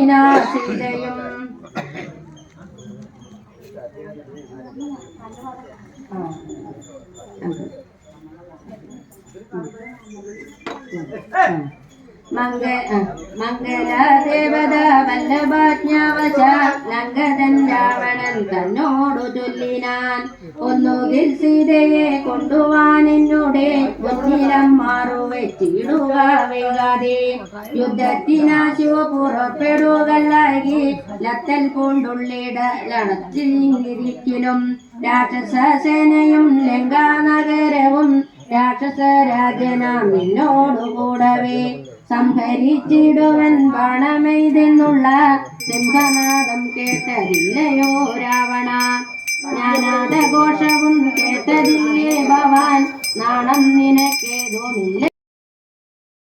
ചൊല്ലിനാ സീതയും മംഗളദേവത വല്ലഭാജ്ഞാവശ ലങ്കതൻ രാവണൻ തന്നോടു ചൊല്ലിനാൻ ഒന്നുകിൽ സീതയെ കൊണ്ടുവാൻ എന്നോടെ മുന്നിലം മാറുവെച്ചിടുക വേഗാതെ യുദ്ധത്തിനാശു പുറപ്പെടുകല്ലായി ലത്തൽ പൂണ്ടുള്ളിടലണച്ചിരിക്കലും രാക്ഷസേനയും ലങ്കാനഗരവും രാക്ഷസരാജനാം നിന്നോടുകൂടവേ സംഹരിച്ചിടുവൻ ബാണമെയ്തെന്നുള്ള സിംഹനാദം കേട്ടതില്ലയോ രാവണ ജ്ഞാനാദഘോഷവും കേട്ടതില്ലേ ഭവാൻ നാണം നിനക്കേതുമില്ല